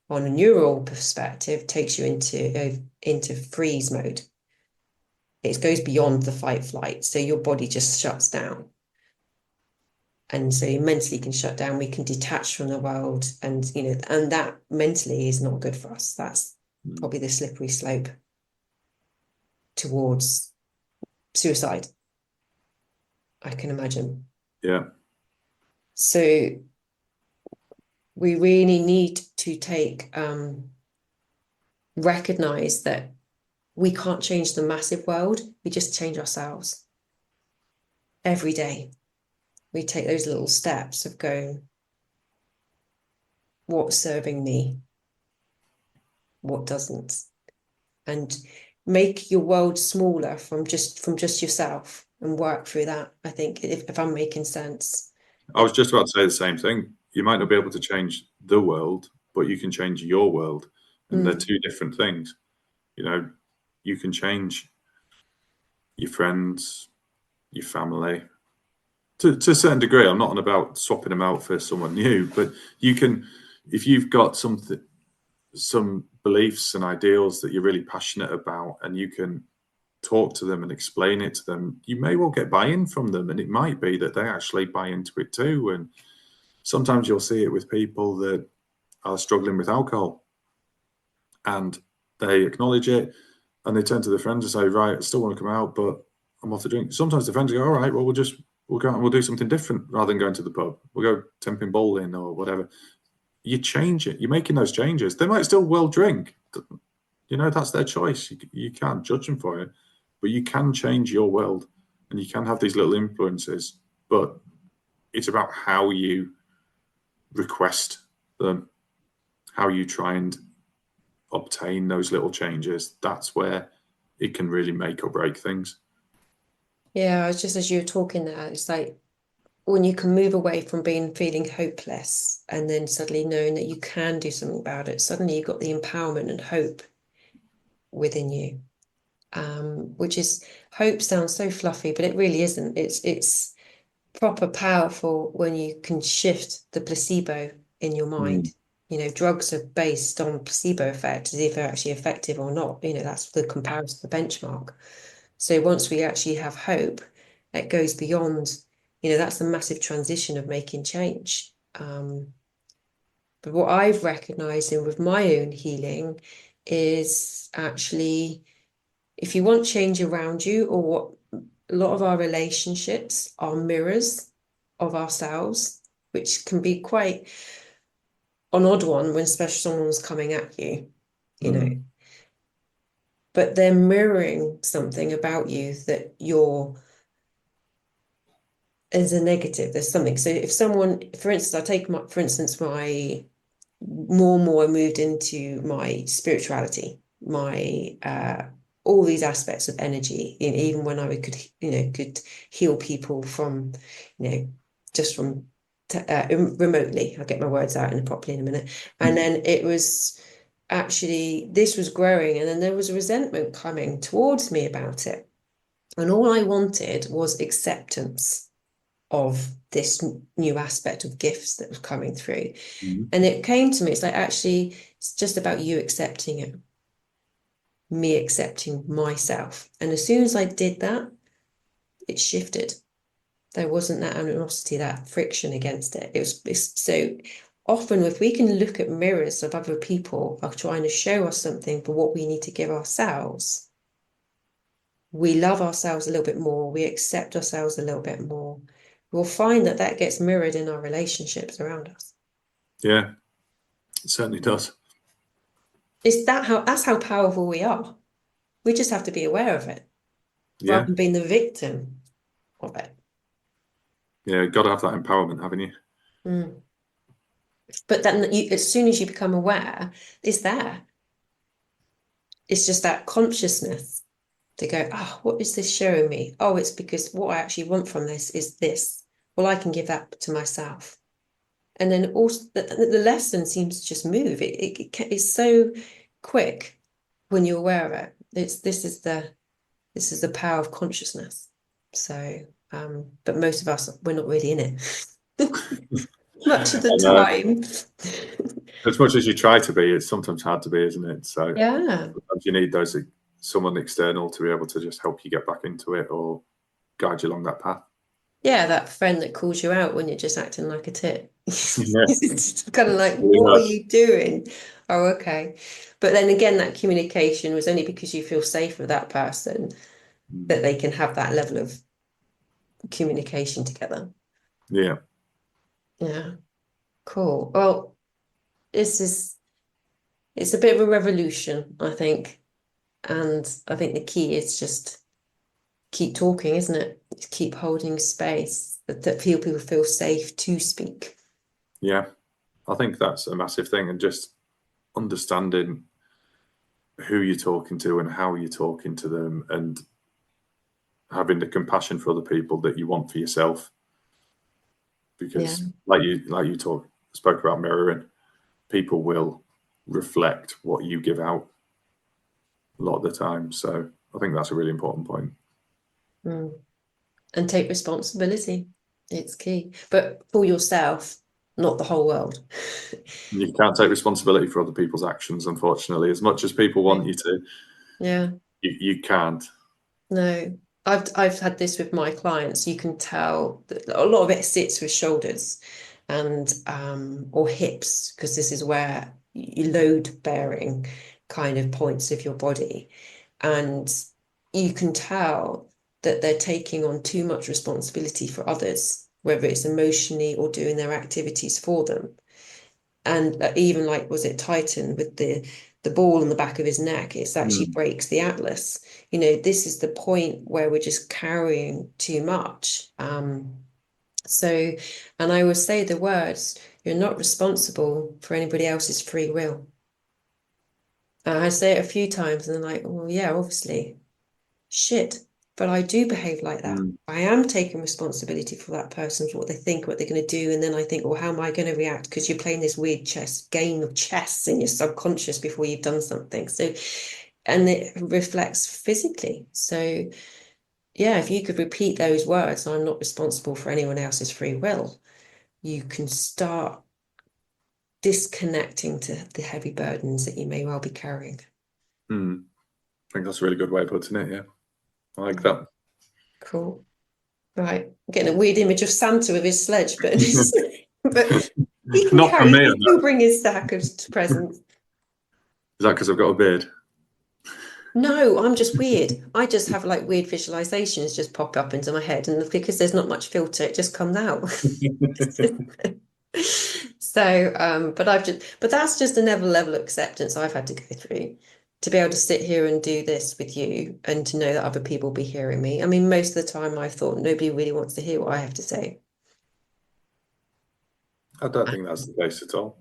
on a neural perspective takes you into freeze mode. It goes beyond the fight flight. So your body just shuts down. And so you mentally can shut down. We can detach from the world. And, you know, and that mentally is not good for us. That's probably the slippery slope towards suicide, I can imagine. Yeah. So we really need to recognize that we can't change the massive world. We just change ourselves. Every day, we take those little steps of going, what's serving me? What doesn't? And make your world smaller from just yourself and work through that. I think if I'm making sense. I was just about to say the same thing. You might not be able to change the world, but you can change your world, and they're two different things. You know, you can change your friends, your family to a certain degree. I'm not on about swapping them out for someone new, but you can, if you've got some beliefs and ideals that you're really passionate about, and you can talk to them and explain it to them, you may well get buy-in from them, and it might be that they actually buy into it too. And sometimes you'll see it with people that are struggling with alcohol, and they acknowledge it, and they turn to their friends and say, right, I still want to come out, but I'm off to drink. Sometimes the friends go, all right, well, we'll go out and we'll do something different rather than going to the pub. We'll go temping bowling or whatever. You change it. You're making those changes. They might still well drink. You know, that's their choice. You can't judge them for it, but you can change your world, and you can have these little influences. But it's about how you request them, how you try and obtain those little changes. That's where it can really make or break things. Yeah, it's just as you were talking there, it's like when you can move away from feeling hopeless and then suddenly knowing that you can do something about it, suddenly you've got the empowerment and hope within you. Which is, hope sounds so fluffy, but it really isn't. It's proper powerful when you can shift the placebo in your mind. You know, drugs are based on placebo effect, as if they're actually effective or not. You know, that's the comparison, the benchmark. So once we actually have hope, it goes beyond, you know, that's the massive transition of making change. But what I've recognized in with my own healing is actually, if you want change around you, or what a lot of our relationships are mirrors of ourselves, which can be quite an odd one when especially someone's coming at you, you know. But they're mirroring something about you that you're as a negative. There's something. So if someone, for instance, I take my, for instance, my more and more I moved into my spirituality, my all these aspects of energy, you know, even when I could, you know, could heal people from, you know, just from remotely. I'll get my words out in properly in a minute. And then it was actually, this was growing, and then there was a resentment coming towards me about it. And all I wanted was acceptance of this new aspect of gifts that was coming through. And it came to me, it's like, actually, it's just about you accepting it, me accepting myself. And as soon as I did that, it shifted. There wasn't that animosity, that friction against it. It's so often, if we can look at mirrors of other people are trying to show us something for what we need to give ourselves, we love ourselves a little bit more, we accept ourselves a little bit more, we'll find that that gets mirrored in our relationships around us. Yeah, it certainly does. That's how powerful we are. We just have to be aware of it, rather than being the victim of it. Yeah, got to have that empowerment, haven't you? But then as soon as you become aware, it's there. It's just that consciousness to go, oh, what is this showing me? Oh, it's because what I actually want from this is this. Well, I can give that to myself. And then also the lesson seems to just move. It's so quick when you're aware of it. This is the power of consciousness. So, but most of us, we're not really in it much of the time. As much as you try to be, it's sometimes hard to be, isn't it? So yeah, sometimes you need someone external to be able to just help you get back into it or guide you along that path. yeah, that friend that calls you out when you're just acting like a tit. Yeah. It's kind of like, what are you doing? Oh, okay. But then again, that communication was only because you feel safe with that person that they can have that level of communication together. Yeah. Yeah. Cool. Well, it's a bit of a revolution, I think. And I think the key is just keep talking, isn't it? Just keep holding space that people feel safe to speak. Yeah. I think that's a massive thing, and just understanding who you're talking to and how you're talking to them, and having the compassion for other people that you want for yourself. Because like you spoke about mirroring, people will reflect what you give out a lot of the time. So I think that's a really important point. And take responsibility. It's key, but for yourself, not the whole world. You can't take responsibility for other people's actions, unfortunately, as much as people want you to. Yeah. You can't. No. I've had this with my clients. You can tell that a lot of it sits with shoulders and or hips, because this is where you load bearing kind of points of your body. And you can tell that they're taking on too much responsibility for others, whether it's emotionally or doing their activities for them. And even like, was it Titan with the ball on the back of his neck? It actually breaks the atlas. This is the point where we're just carrying too much. So, and I always say the words, you're not responsible for anybody else's free will. I say it a few times and they're like, well, yeah, obviously. Shit. But I do behave like that. I am taking responsibility for that person, for what they think, what they're going to do. And then I think, well, how am I going to react? Because you're playing this weird game of chess in your subconscious before you've done something. So, and it reflects physically. So, yeah, if you could repeat those words, I'm not responsible for anyone else's free will, you can start disconnecting to the heavy burdens that you may well be carrying. I think that's a really good way of putting it. Yeah, I like that. Cool. Right, I'm getting a weird image of Santa with his sledge, but but he can Not for carry. me. He can bring his sack of presents. Is that because I've got a beard? No, I'm just weird. I just have like weird visualizations just pop up into my head, and because there's not much filter, it just comes out. So, but that's just another level of acceptance I've had to go through to be able to sit here and do this with you, and to know that other people will be hearing me. I mean, most of the time I thought nobody really wants to hear what I have to say. I don't think that's the case at all.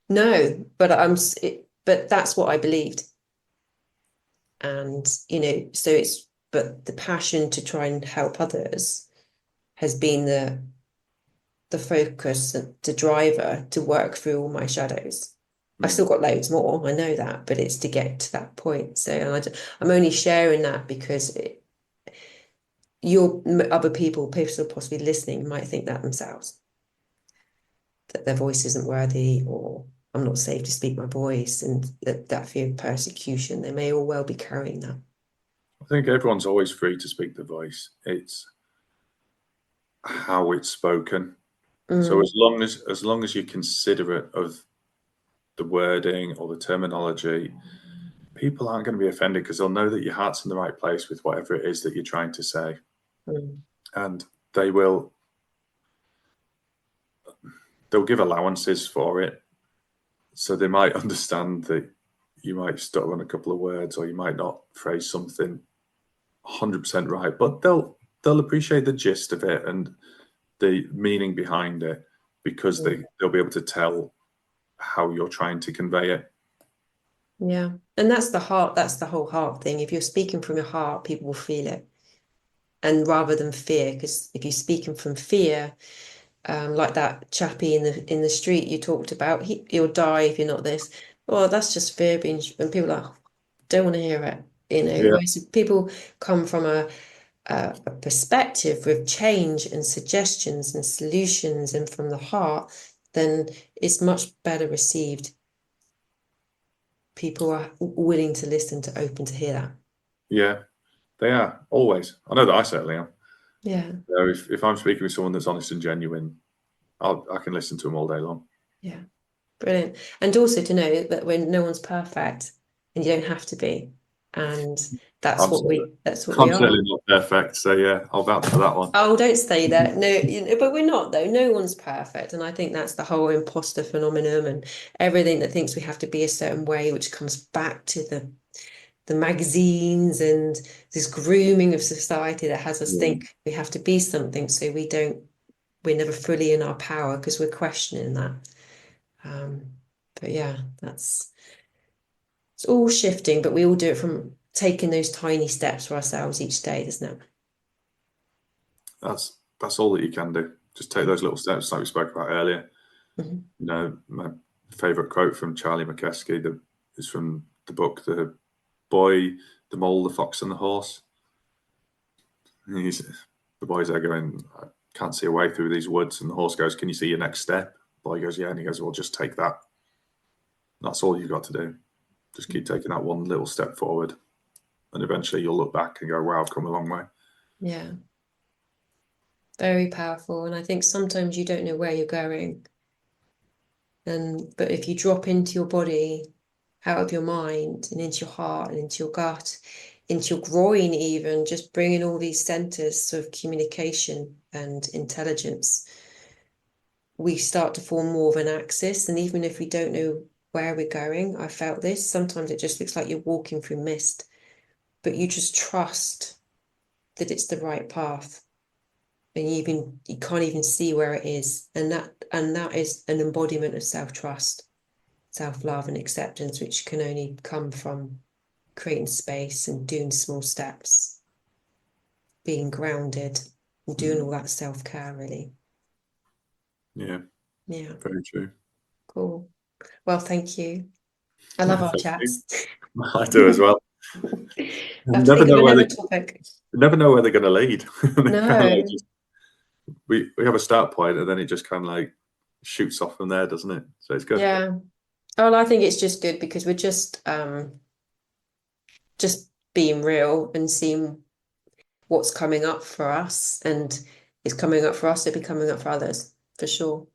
No, but that's what I believed. And, so but the passion to try and help others has been the focus, the driver to work through all my shadows. I've still got loads more, I know that, but it's to get to that point. So I'm only sharing that because other people possibly listening might think that themselves, that their voice isn't worthy, or I'm not safe to speak my voice, and that fear of persecution. They may all well be carrying that. I think everyone's always free to speak the voice. It's how it's spoken. So as long as you're considerate of the wording or the terminology, people aren't going to be offended, because they'll know that your heart's in the right place with whatever it is that you're trying to say. And they'll give allowances for it. So they might understand that you might stutter on a couple of words, or you might not phrase something 100% right, but they'll appreciate the gist of it and the meaning behind it, because they'll be able to tell how you're trying to convey it. Yeah. And that's the whole heart thing. If you're speaking from your heart, people will feel it. And rather than fear, because if you're speaking from fear, like that chappie in the street you talked about, he'll die if you're not this. Well, that's just fear being, and people are like, don't want to hear it. Whereas if people come from a perspective with change and suggestions and solutions, and from the heart, then it's much better received. People are willing to listen, to open to hear that. Yeah, they are, always. I know that I certainly am. Yeah. So if I'm speaking with someone that's honest and genuine, I can listen to them all day long. Yeah. Brilliant. And also to know that when no one's perfect, and you don't have to be. And that's what we are. I'm certainly not perfect. So yeah, I'll vouch for that one. Oh, don't say that. No, but we're not, though. No one's perfect. And I think that's the whole imposter phenomenon, and everything that thinks we have to be a certain way, which comes back to the magazines and this grooming of society that has us think we have to be something. So we're never fully in our power because we're questioning that. But yeah, it's It's all shifting, but we all do it from taking those tiny steps for ourselves each day, isn't it? That's all that you can do. Just take those little steps like we spoke about earlier. Mm-hmm. You know, my favorite quote from Charlie McKeskey is from the book The Boy, the Mole, the Fox and the Horse. And the boy's there going, I can't see a way through these woods. And the horse goes, can you see your next step? The boy goes, yeah. And he goes, well, just take that. That's all you've got to do. Just keep taking that one little step forward. And eventually you'll look back and go, wow, I've come a long way. Yeah. Very powerful. And I think sometimes you don't know where you're going. But if you drop into your body, out of your mind and into your heart and into your gut, into your groin even, just bringing all these centers of communication and intelligence, we start to form more of an axis. And even if we don't know where we're going, I felt this, sometimes it just looks like you're walking through mist, but you just trust that it's the right path. And you can't even see where it is. And that is an embodiment of self-trust, self-love and acceptance, which can only come from creating space and doing small steps, being grounded and doing all that self-care, really. Yeah. Yeah. Very true. Cool. Well, thank you. I love our chats. I do as well. I have to think of another topic. You never know where they're going to lead. No. We have a start point and then it just kind of like shoots off from there, doesn't it? So it's good. Yeah. Well, I think it's just good because we're just being real and seeing what's coming up for us, and it's coming up for us, it'll be coming up for others for sure.